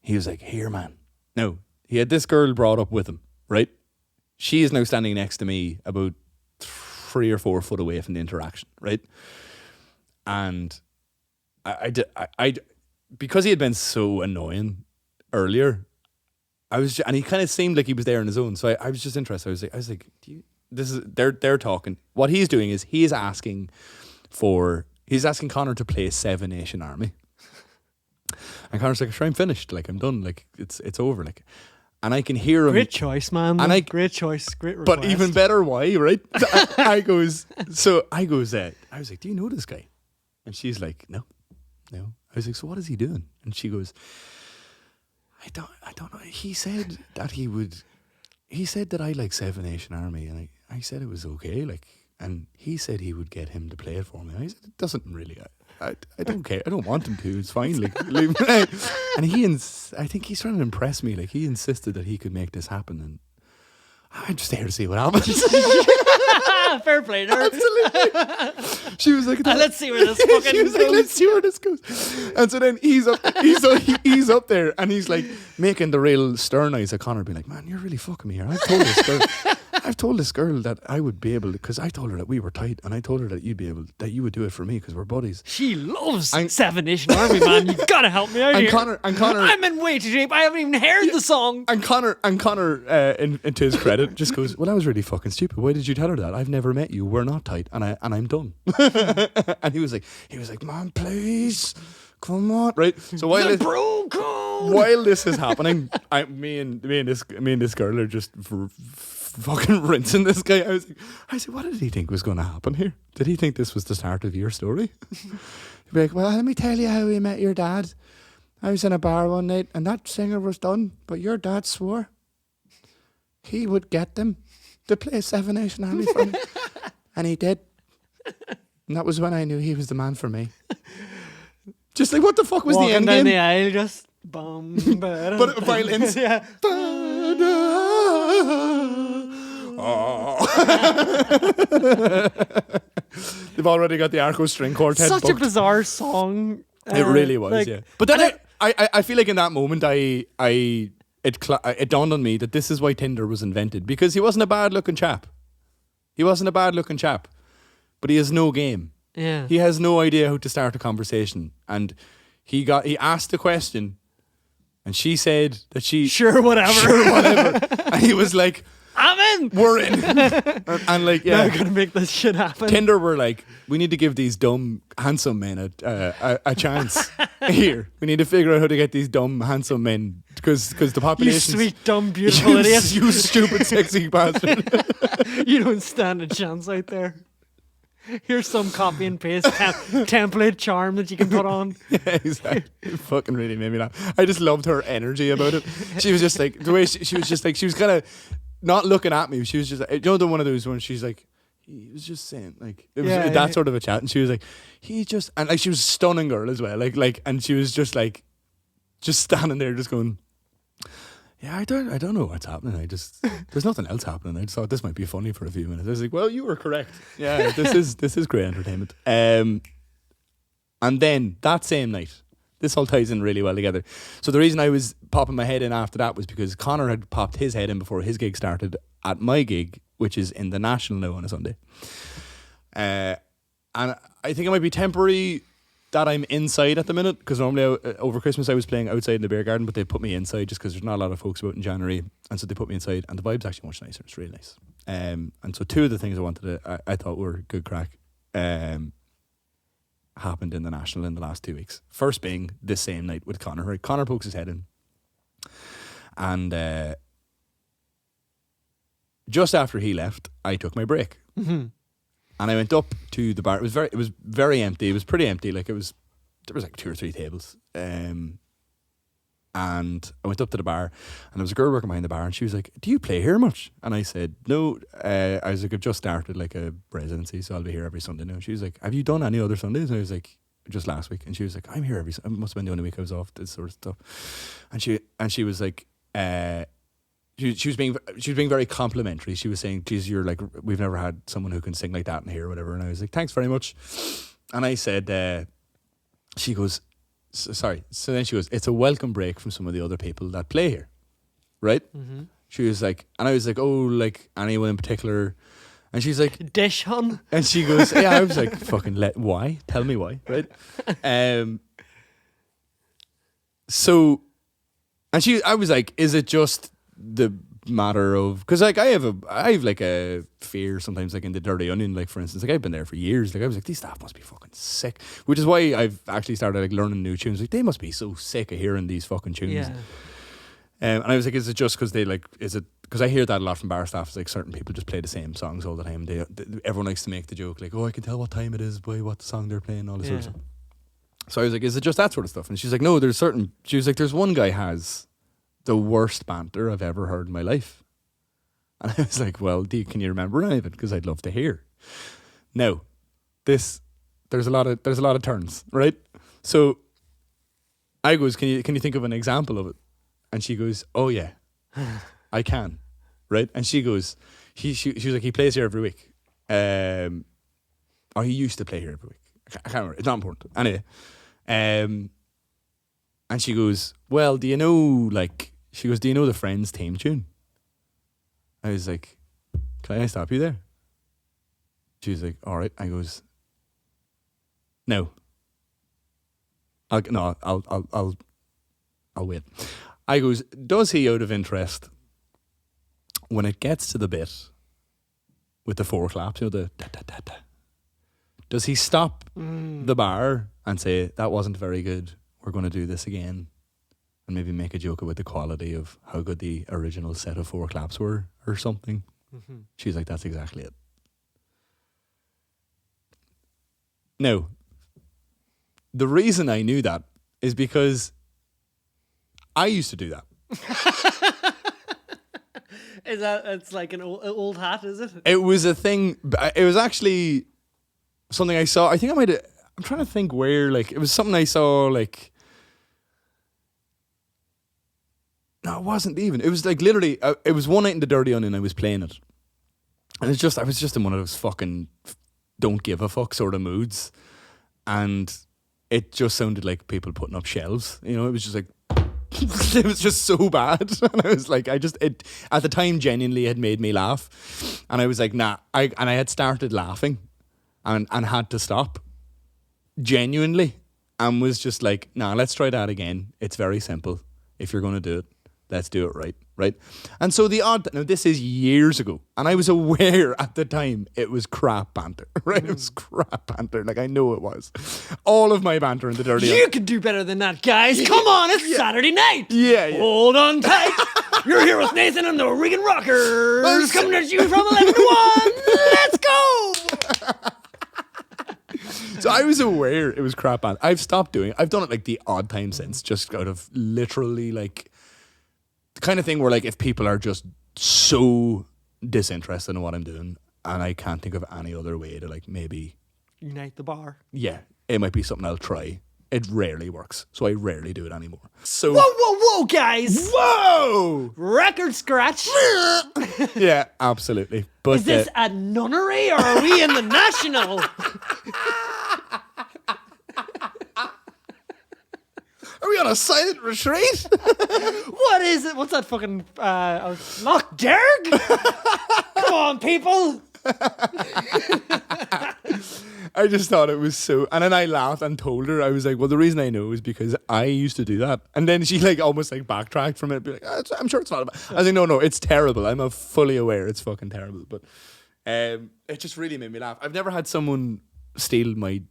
here, man. Now, he had this girl brought up with him, right? She is now standing next to me about 3 or 4 foot away from the interaction, right? And I because he had been so annoying earlier, and he kind of seemed like he was there on his own. So I was just interested. I was like, they're talking. What he's doing is he's asking Connor to play Seven Nation Army. And Connor's like, sure, I'm finished. Like, I'm done. Like, it's over. Like, and I can hear him. Great choice, man. Great choice. Great request. But even better, why, right? I was like, do you know this guy? And she's like, no. I was like, so what is he doing? And she goes, I don't know. He said that I like Seven Nation Army, and I said it was okay, like, and he said he would get him to play it for me. And I said, it doesn't really, I don't care. I don't want him to. It's fine. Like, leave me. And I think he's trying to impress me. Like, he insisted that he could make this happen, and I'm just here to see what happens. Fair play to her. Absolutely. She was like, let's see where this fucking she was goes. like, let's see where this goes. And so then he's up there, and he's like making the real stern eyes at Connor, being like, man, you're really fucking me here. I've told this girl that I would be able to, because I told her that we were tight, and I told her that you would do it for me because we're buddies. She loves Seven Nation Army, man. You gotta help me out here. Connor, I'm in way too deep. I haven't even heard the song. And Connor, to his credit, just goes, well, that was really fucking stupid. Why did you tell her that? I've never met you. We're not tight, and I'm done. And he was like, man, please, come on, right? So while this is happening, me and this girl are just fucking rinsing this guy. I said, what did he think was going to happen here? Did he think this was the start of your story? He'd be like, well, let me tell you how we met your dad. I was in a bar one night, and that singer was done, but your dad swore he would get them to play Seven Nation Army for me. And he did. And that was when I knew he was the man for me. Just like, what the fuck was walking the end down game? the aisle, just bum, But violins. Yeah. They've already got the Arco String Quartet Such booked. a bizarre song. It really was, like, yeah. But then I feel like in that moment it dawned on me that this is why Tinder was invented, because he wasn't a bad looking chap. But he has no game. Yeah. He has no idea how to start a conversation, and he asked the question, and she said that she Sure, whatever. And he was like, I'm in. we're in. and like, yeah, Now I'm gonna make this shit happen. Tinder were like, we need to give these dumb handsome men a chance here. We need to figure out how to get these dumb handsome men because the You population. sweet, dumb, beautiful idiot. You stupid, sexy bastard. You don't stand a chance out there. Here's some copy and paste template charm that you can put on. Yeah, exactly. It fucking really made me laugh. I just loved her energy about it. She was just like, the way she was just like, she was kind of not looking at me. She was just like, you know, the one of those ones she's like, he was just saying, like, it was that sort of a chat. And she was like, and like, she was a stunning girl as well. Like, and she was just like, just standing there just going, yeah, I don't know what's happening. There's nothing else happening. I just thought this might be funny for a few minutes. I was like, well, you were correct. Yeah, this is great entertainment. And then that same night, this all ties in really well together. So the reason I was popping my head in after that was because Connor had popped his head in before his gig started at my gig, which is in the National now on a Sunday. And I think it might be temporary that I'm inside at the minute, because normally over Christmas I was playing outside in the beer garden, but they put me inside just because there's not a lot of folks about in January, and so they put me inside, and the vibe's actually much nicer. It's really nice. And so two of the things I thought were good crack happened in the National in the last 2 weeks. First being this same night with Connor. Right? Connor pokes his head in, and just after he left, I took my break. Mm-hmm. And I went up to the bar. It was very empty. It was pretty empty. Like there was like 2 or 3 tables. And I went up to the bar, and there was a girl working behind the bar, and she was like, "Do you play here much?" And I said, "No." I was like, "I've just started like a residency, so I'll be here every Sunday now." She was like, "Have you done any other Sundays?" And I was like, "Just last week." And she was like, "I'm here every. It must have been the only week I was off." This sort of stuff. And she was like, She was being very complimentary. She was saying, "Geez, you're like, we've never had someone who can sing like that in here," or whatever. And I was like, "Thanks very much." And I said, she goes, "Sorry." So then she goes, "It's a welcome break from some of the other people that play here, right?" Mm-hmm. She was like, and I was like, "Oh, like anyone in particular?" And she's like, "Dish, hun." And she goes, "Yeah." I was like, "Fucking why? Tell me why, right?" So, and I was like, "Is it just the matter of," because like I have like a fear sometimes, like in the Dirty Onion, like for instance, like I've been there for years, like I was like, these staff must be fucking sick, which is why I've actually started like learning new tunes. Like they must be so sick of hearing these fucking tunes. Yeah. And I was like, is it just because because I hear that a lot from bar staff, it's like certain people just play the same songs all the time. Everyone likes to make the joke like, "Oh, I can tell what time it is by what song they're playing," all this sort of stuff. So I was like, is it just that sort of stuff? And she's like, "No, she was like, there's one guy has the worst banter I've ever heard in my life." And I was like, "Well, can you remember any of it? Because I'd love to hear." Now, there's a lot of turns, right? So I goes, can you think of an example of it? And she goes, "Oh yeah, I can," right? And she goes, she was like, "He plays here every week. Or he used to play here every week. I can't remember. It's not important. Anyway, and she goes, "Well, do you know the Friends theme tune?" I was like, "Can I stop you there?" She was like, "All right." I goes, "No. I'll wait." I goes, "Does he, out of interest, when it gets to the bit with the 4 claps, you know, the da da da da, does he stop the bar and say, 'That wasn't very good, we're going to do this again,' and maybe make a joke about the quality of how good the original set of 4 claps were or something?" Mm-hmm. She's like, "That's exactly it." Now, the reason I knew that is because I used to do that. It's like an old hat, is it? It was a thing. It was actually something I saw. I think I'm trying to think where. Like, it was something I saw. Like, no, it wasn't even. It was like literally. It was one night in the Dirty Onion. I was playing it, and I was just in one of those fucking don't give a fuck sort of moods, and it just sounded like people putting up shelves. You know, it was just like. It was just so bad, and I was like, at the time genuinely had made me laugh, and I was like, nah. I had started laughing, and had to stop, genuinely, and was just like, nah, let's try that again. It's very simple. If you're going to do it, Let's do it right? And so now this is years ago, and I was aware at the time it was crap banter, right? It was crap banter, like I know it was. All of my banter in the dirty. You can do better than that, guys. Come on, it's Saturday night. Yeah. Hold on tight. You're here with Nathan and the Regan Rockers, coming at you from 11 to 1. Let's go. So I was aware it was crap banter. I've stopped doing it. I've done it like the odd time since, just out of literally like the kind of thing where like if people are just so disinterested in what I'm doing and I can't think of any other way to like maybe unite the bar. Yeah, it might be something I'll try. It rarely works, so I rarely do it anymore. So whoa, guys! Whoa! Record scratch. Yeah, absolutely. But is this a nunnery or are we in the National? Are we on a silent retreat? What is it? What's that fucking Loch Derg? Come on, people. I just thought it was so, and then I laughed and told her, I was like, well, the reason I know is because I used to do that. And then she like almost like backtracked from it, be like, I'm sure it's not about. I was like, no, it's terrible. I'm fully aware it's fucking terrible. But it just really made me laugh. I've never had someone steal my,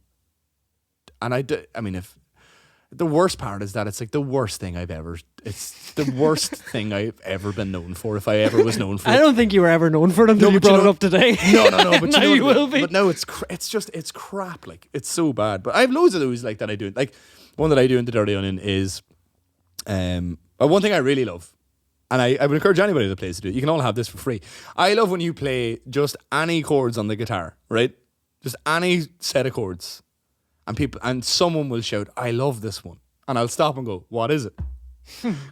and I mean, if the worst part is that it's like the worst thing it's the worst thing I've ever been known for, if I ever was known for it. I don't think you were ever known for it until you brought it up today. No, but now you will be. But no, it's crap, like, it's so bad. But I have loads of those like that I do. Like, one that I do in the Dirty Onion is, one thing I really love, and I would encourage anybody that plays to do it, you can all have this for free. I love when you play just any chords on the guitar, right? Just any set of chords. And someone will shout, I love this one. And I'll stop and go, what is it?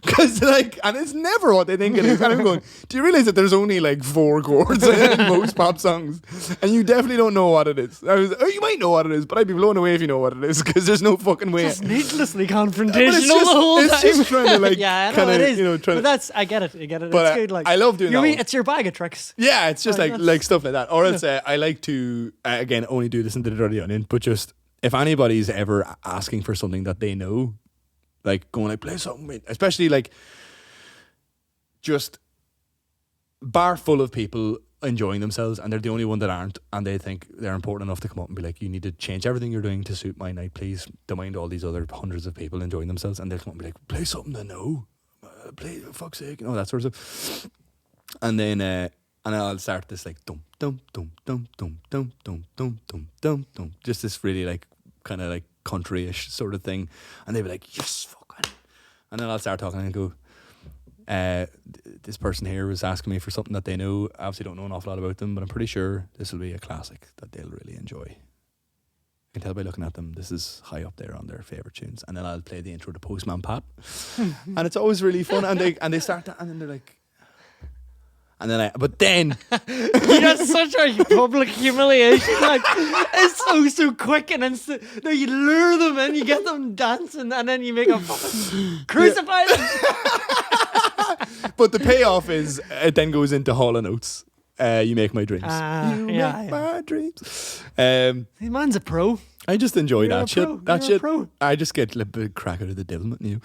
Because like, and it's never what they think it is. And I'm going, do you realize that there's only like 4 chords in most pop songs? And you definitely don't know what it is. You might know what it is, but I'd be blown away if you know what it is, because there's no fucking way. Just needlessly confrontational the whole time. It's just trying to like, yeah, I know it is. You know, but I get it. But it's good. Like, I love doing that. It's your bag of tricks. Yeah, it's just like stuff like that. Or else I like to, again, only do this in the Dirty Onion, but just, if anybody's ever asking for something that they know, like going like, play something, especially like just bar full of people enjoying themselves and they're the only one that aren't, and they think they're important enough to come up and be like, you need to change everything you're doing to suit my night, please. Don't mind all these other hundreds of people enjoying themselves, and they'll come up and be like, play something I know, play, for fuck's sake, you know, that sort of stuff. And then and I'll start this like dum dum dum dum dum dum dum dum dum dum dum, just this really like kind of like country-ish sort of thing, and they'd be like, yes, fucking. And then I'll start talking and go, this person here was asking me for something that they know. I obviously don't know an awful lot about them, but I'm pretty sure this will be a classic that they'll really enjoy. I can tell by looking at them, this is high up there on their favourite tunes. And then I'll play the intro to Postman Pat. And it's always really fun, and they start that, and then they're like, and then you got such a public humiliation. Like, it's so quick and instant. No, you lure them in, you get them dancing, and then you make a fucking crucify them. But the payoff is it then goes into Hall & Oates. You make my dreams. You make my dreams. Man's a pro. I just enjoy You're that shit. Pro. That You're shit. I just get a bit crack out of the devil, you.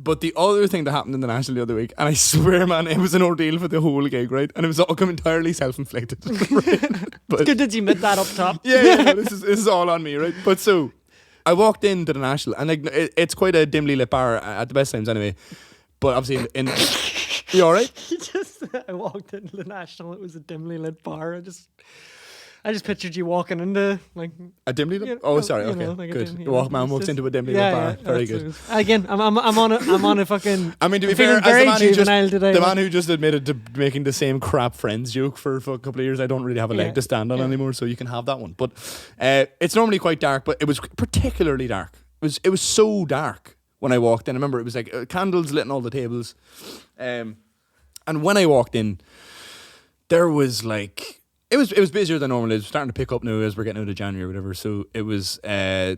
But the other thing that happened in the National the other week, and I swear, man, it was an ordeal for the whole gig, right? And it was all entirely self-inflicted. Right? But, it's good that you admit that up top. Yeah, this is all on me, right? But so, I walked into the National, and like it's quite a dimly lit bar at the best times anyway. But obviously, in you all right? I walked into the National. It was a dimly lit bar. I just pictured you walking into like a dimly lit. Sorry. Okay, like good. The Walkman walks into a dimly lit bar. Very good. Again, I'm on a fucking. I mean, to be fair, as the man who just admitted to making the same crap Friends joke for a couple of years, I don't really have a leg to stand on anymore, so you can have that one. But it's normally quite dark, but it was particularly dark. It was so dark when I walked in. I remember it was like candles lit on all the tables, and when I walked in, there was like. It was busier than normal. It was starting to pick up now as we're getting out of January or whatever. So it was. So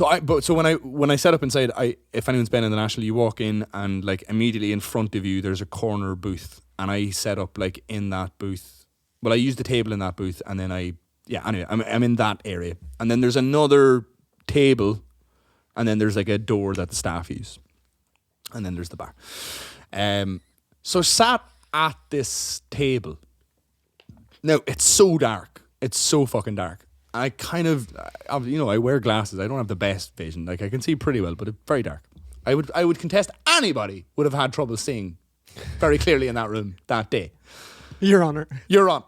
when I set up inside, if anyone's been in the National, you walk in and like immediately in front of you there's a corner booth, and I set up like in that booth. Well, I used the table in that booth, and then anyway, I'm in that area, and then there's another table, and then there's like a door that the staff use. and then there's the bar. So sat at this table. Now, it's so dark. It's so fucking dark. I kind of, I wear glasses. I don't have the best vision. Like, I can see pretty well, but it's very dark. I would contest anybody would have had trouble seeing very clearly in that room that day. Your Honor. Your Honor.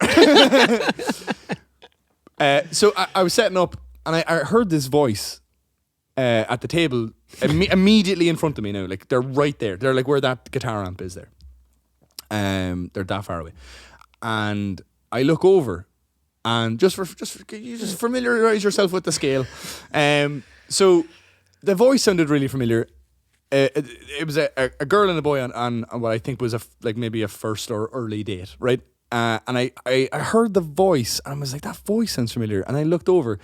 So I was setting up, and I heard this voice at the table immediately in front of me now. Like, they're right there. They're like where that guitar amp is there. They're that far away. And I look over, and just familiarize yourself with the scale. So the voice sounded really familiar. It was a girl and a boy on what I think was maybe a first or early date, right? And I heard the voice, and I was like, that voice sounds familiar. And I looked over,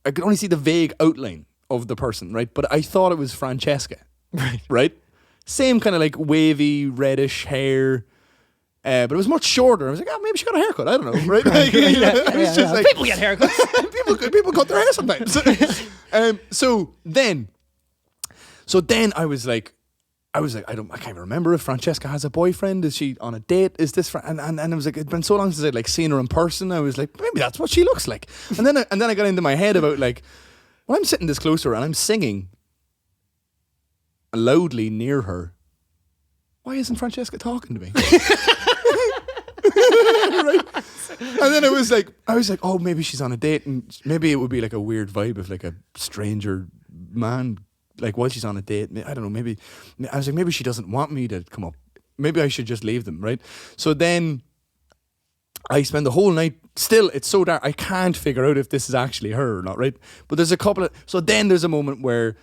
I could only see the vague outline of the person, right? But I thought it was Francesca, right? Same kind of like wavy reddish hair. But it was much shorter. I was like, maybe she got a haircut. I don't know, right? Like, like, people get haircuts. people cut their hair sometimes. So then I was like, I can't even remember if Francesca has a boyfriend. Is she on a date? Is this? And I was like, it's been so long since I'd like seen her in person. I was like, maybe that's what she looks like. And then I got into my head about like, well, I'm sitting this close to her and I'm singing loudly near her. Why isn't Francesca talking to me? Right? And then I was like, oh, maybe she's on a date, and maybe it would be like a weird vibe if like a stranger man, like while she's on a date, I don't know, maybe I was like, maybe she doesn't want me to come up. Maybe I should just leave them, right? So then I spend the whole night, still, it's so dark, I can't figure out if this is actually her or not, right? But there's a couple of, so then there's a moment where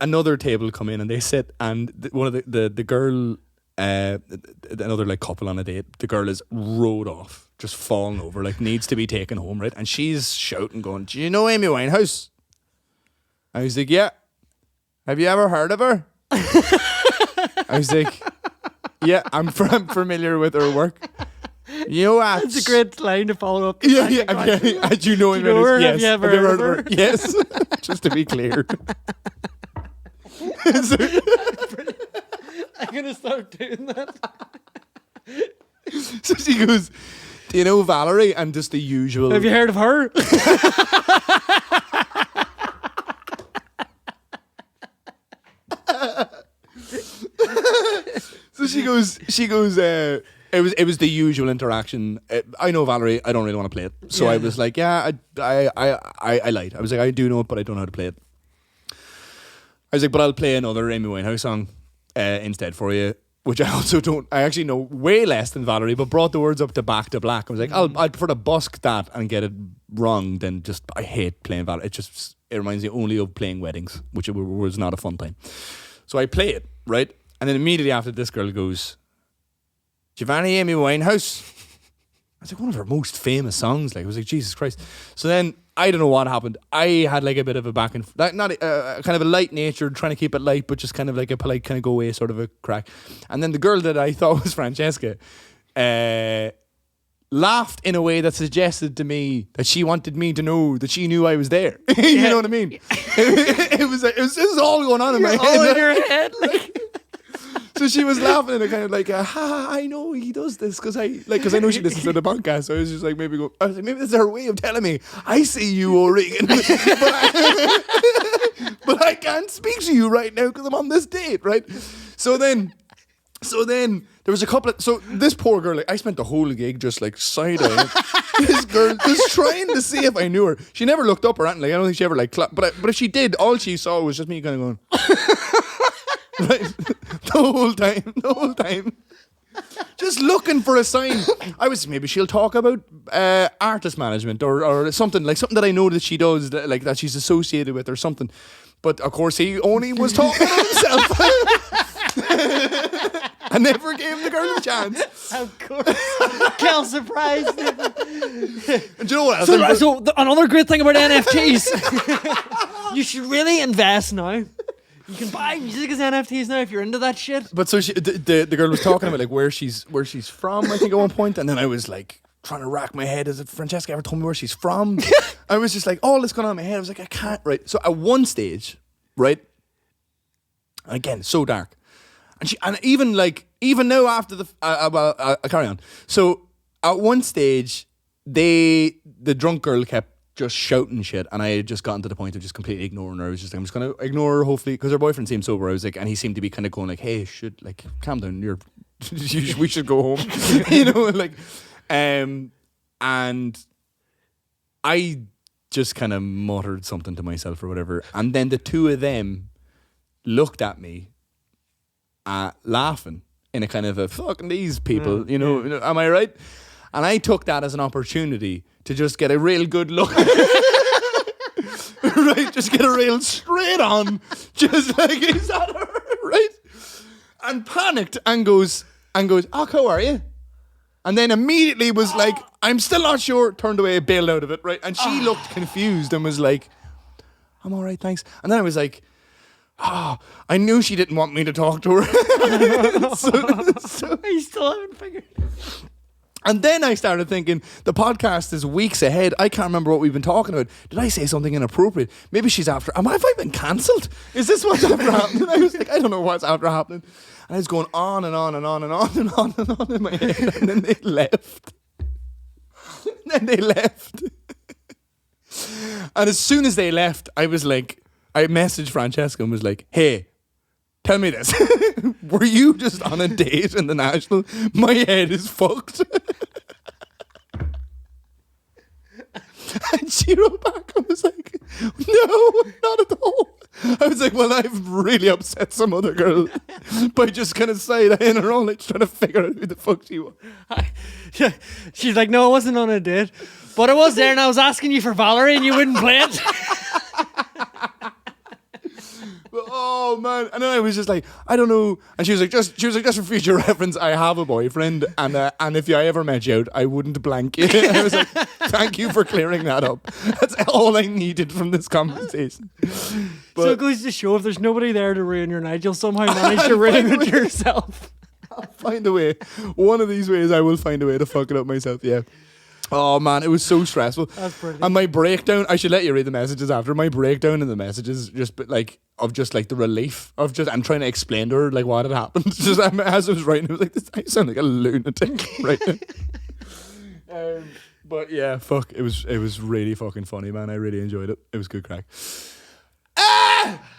another table come in and they sit, and one of the girl, another like couple on a date, the girl is rode off, just falling over, like needs to be taken home, right? And she's shouting, going, do you know Amy Winehouse? I was like, yeah. Have you ever heard of her? I was like, yeah, I'm familiar with her work. You know what? It's a great line to follow up. Do you know Amy her? Winehouse? Yes. Have you ever heard of her? Yes. Just to be clear. I'm going to start doing that. So she goes, do you know Valerie? And just the usual. Have you heard of her? So she goes, it was the usual interaction. I know Valerie, I don't really want to play it. So I was like, yeah, I lied. I was like, I do know it, but I don't know how to play it. I was like, but I'll play another Amy Winehouse song instead for you, which I also don't. I actually know way less than Valerie, but brought the words up to Back to Black. I was like, I'd prefer to busk that and get it wrong than just. I hate playing Valerie. It reminds me only of playing weddings, which was not a fun time. So I play it, right, and then immediately after, this girl goes, Giovanni Amy Winehouse. I was like, one of her most famous songs. Like, I was like, Jesus Christ. So then I don't know what happened. I had like a bit of a back and not kind of a light nature, trying to keep it light, but just kind of like a polite kind of go away sort of a crack. And then the girl that I thought was Francesca laughed in a way that suggested to me that she wanted me to know that she knew I was there. You know what I mean? It was all going on in my head. All in your head, like. So she was laughing and kind of like, I know he does this because I know she listens to the podcast. So I was just like, maybe this is her way of telling me, I see you, O'Regan, but I can't speak to you right now because I'm on this date, right? So then there was a couple of, so this poor girl, like, I spent the whole gig just like side-eyeing this girl, just trying to see if I knew her. She never looked up or anything. Like, I don't think she ever like clapped, but if she did, all she saw was just me kind of going, right, the whole time, just looking for a sign. I was, maybe she'll talk about artist management or something that I know that she does, that she's associated with or something. But of course, he only was talking about himself. I never gave the girl a chance. Of course. Kel surprised. And do you know what? So another great thing about NFTs, you should really invest now. You can buy music as NFTs now if you're into that shit. But so the girl was talking about like where she's from, I think, at one point, and then I was like trying to rack my head. Has Francesca ever told me where she's from? I was just like, all this going on in my head. I was like, I can't. Right. So at one stage, right, again, so dark, And even now after the carry on. So at one stage, the drunk girl kept just shouting shit, and I had just gotten to the point of just completely ignoring her. I was just like, I'm just gonna ignore her, hopefully, because her boyfriend seemed sober. I was like, and he seemed to be kind of going like, hey, calm down, we should go home, and I just kind of muttered something to myself or whatever, and then the two of them looked at me, laughing in a kind of a fucking these people, am I right? And I took that as an opportunity to just get a real good look. Right? Just get a real straight on. Just like, is that her? Right? And panicked and goes, oh, how are you? And then immediately was like, I'm still not sure, turned away, bailed out of it, right? And she looked confused and was like, I'm all right, thanks. And then I was like, I knew she didn't want me to talk to her. so I still haven't figured it. And then I started thinking, the podcast is weeks ahead. I can't remember what we've been talking about. Did I say something inappropriate? Maybe she's after. Have I been cancelled? Is this what's after happening? I was like, I don't know what's after happening. And I was going on and on and on and on and on and on in my head. And then they left. And as soon as they left, I was like, I messaged Francesca and was like, hey, tell me this. Were you just on a date in the National? My head is fucked. And she wrote back and was like, no, not at all. I was like, well, I've really upset some other girl by just kind of side-eyeing her on, like trying to figure out who the fuck she was. Yeah. She's like, no, I wasn't on a date. But I was there and I was asking you for Valerie and you wouldn't play it. Oh man! And then I was just like, I don't know. And she was like, just for future reference, I have a boyfriend, and if I ever met you out, I wouldn't blank you. And I was like, thank you for clearing that up. That's all I needed from this conversation. But so it goes to show, if there's nobody there to ruin your night, you'll somehow manage to ruin it yourself. I'll find a way. One of these ways, I will find a way to fuck it up myself. Yeah. Oh man, it was so stressful. That's brilliant. And my breakdown, I should let you read the messages after. My breakdown in the messages, just the relief of just, I'm trying to explain to her like what had happened. Just as I was writing, I was like, I sound like a lunatic right now. But yeah, fuck, it was really fucking funny, man. I really enjoyed it. It was good crack.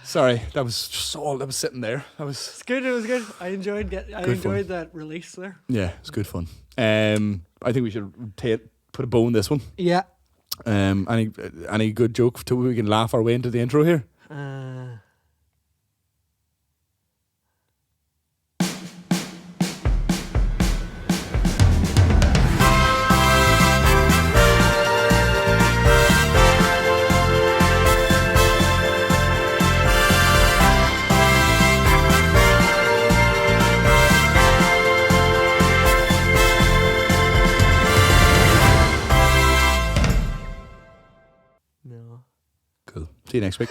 Sorry, that was just all that was sitting there. It's good. It was good. I enjoyed that release there. Yeah, it's good fun. I think we should put a bow in this one. Yeah. Any good joke till we can laugh our way into the intro here? No. Cool. See you next week.